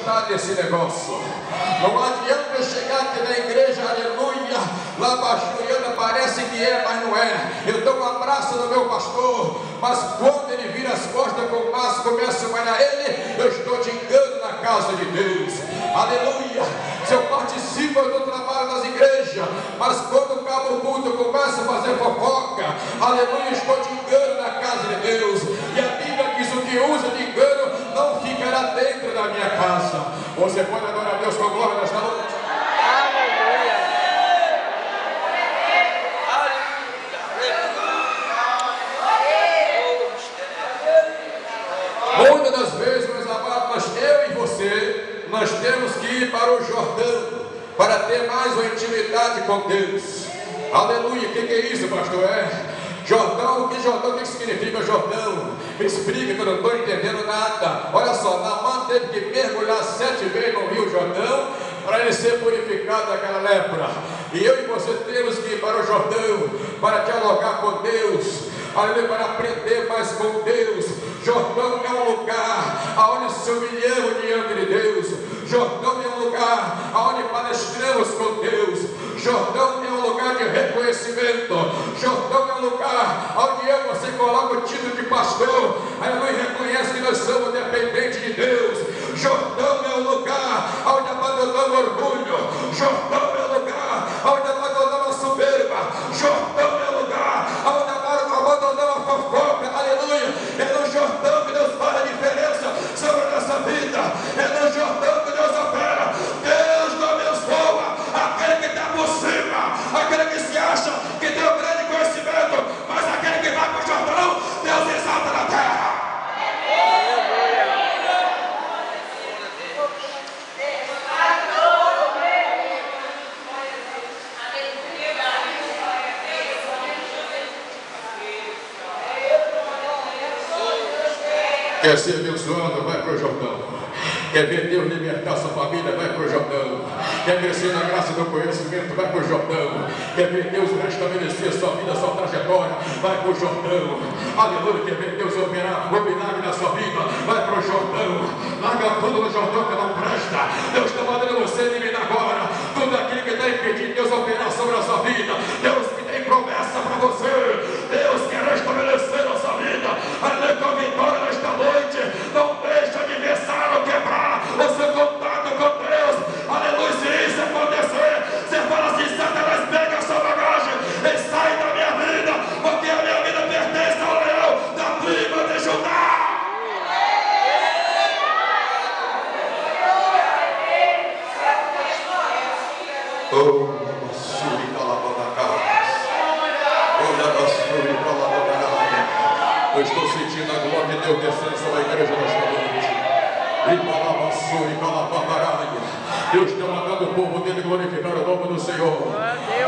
majestade esse negócio. Não adianta eu chegar aqui na igreja, aleluia, lá bachuriana parece que é, mas não é. Eu dou um abraço no meu pastor, mas quando ele vira as costas com o maço, começa a malhar ele, eu estou de engano na casa de Deus. Aleluia. Se eu participo do trabalho das igrejas, mas quando acaba o culto, eu começo a fazer fofoca, aleluia, estou de engano na casa de Deus. E a Bíblia diz: o que usa de engano não ficará dentro da minha casa. Você pode adorar a Deus com glória nesta noite? Muitas das vezes, meus amados, eu e você, nós temos que ir para o Jordão para ter mais uma intimidade com Deus. Aleluia. O que é isso, pastor? Jordão, o que significa Jordão? Me explica, que eu não estou entendendo nada. Olha só, Naamã teve que mergulhar 7 vezes no rio Jordão para ele ser purificado daquela lepra. E eu e você temos que ir para o Jordão para dialogar com Deus, aleluia, para aprender mais com Deus. Jordão é um lugar onde se humilhamos diante de Deus. Jordão é um lugar onde palestramos com Deus. Jordão é um lugar de reconhecimento. Jordão é um lugar onde eu e você coloca o título de pastor, aleluia, reconhece que nós somos dependentes de Deus. Jordão é um lugar onde abandonamos orgulho. Jordão é um lugar onde abandonamos a soberba. Jordão é um lugar onde abandonamos a fofoca. Aleluia. É no Jordão que Deus faz a diferença sobre a nossa vida. É no Jordão que Deus opera. Deus não abençoa aquele que está por cima, aquele que se acha que tem um grande conhecimento, mas aquele que vai para o Jordão, Deus exalta na terra. Quer ser abençoado? Vai para o Jordão. Quer ver Deus libertar sua família? Vai para o Jordão. Quer crescer na graça do conhecimento? Vai para o Jordão. Quer ver Deus restabelecer sua vida, sua trajetória? Vai para o Jordão. Aleluia. Quer ver Deus operar o milagre na sua vida? Vai para o Jordão. Larga tudo no Jordão que não presta. Deus está mandando você eliminar agora tudo aquilo que está impedindo Deus operar sobre a sua vida. Deus que tem promessa para você. Deus quer restabelecer a sua vida. Aleluia, com a vitória nesta noite. Não deixa o adversário quebrar o seu contato com Deus. Aleluia. Se isso acontecer, você fala assim: Satanás, pega a sua bagagem e sai da minha vida, porque a minha vida pertence ao leão da tribo de Judá. Oh, eu estou sentindo a glória de Deus descendo sobre a igreja nesta noite. Deus está mandando o povo dele glorificar o nome do Senhor.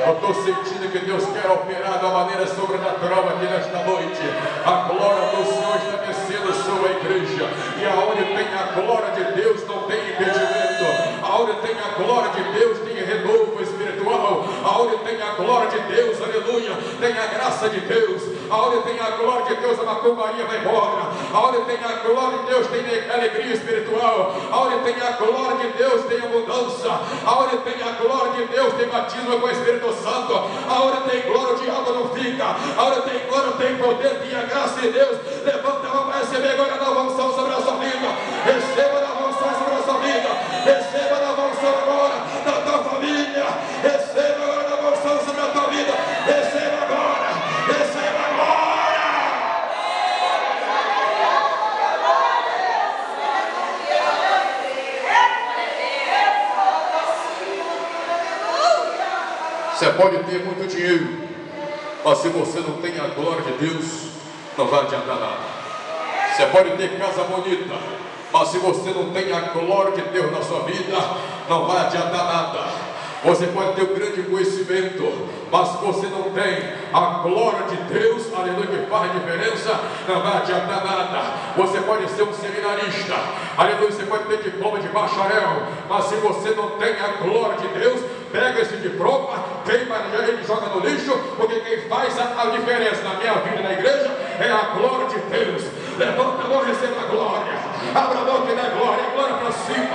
Eu estou sentindo que Deus quer operar de uma maneira sobrenatural aqui nesta noite. A glória do Senhor está descendo sobre a igreja. E aonde tem a glória de Deus não tem impedimento. Aonde tem a glória de Deus tem renovo espiritual. Aonde tem a glória de Deus, aleluia, tem a graça de Deus. Aonde tem a glória de Deus, a macumbaria vai embora. Aonde tem a glória de Deus, tem alegria espiritual. Aonde tem a glória de Deus, tem abundância. Aonde tem a glória de Deus, tem batismo com o Espírito Santo. Aonde tem glória, o diabo não fica. Aonde tem glória, tem poder, tem a graça de Deus. Levanta a mão para receber agora a nova unção sobre a sua vida. Receba a nova unção sobre a sua vida. Receba a nova unção agora na tua família. Receba agora a nova unção sobre a tua vida. Receba agora. Receba agora. Você pode ter muito dinheiro, mas se você não tem a glória de Deus, não vai adiantar nada. Você pode ter casa bonita, mas se você não tem a glória de Deus na sua vida, não vai adiantar nada. Você pode ter um grande conhecimento, mas se você não tem a glória de Deus, aleluia, que faz diferença, não vai adiantar nada. Você pode ser um seminarista, aleluia, você pode ter diploma de bacharel, mas se você não tem a glória de Deus, pega esse diploma, queima ele, joga no lixo, porque quem faz a diferença na minha vida e na igreja é a glória de Deus. Levanta a mão e receba a glória. Abra a mão que dá glória, glória para cima.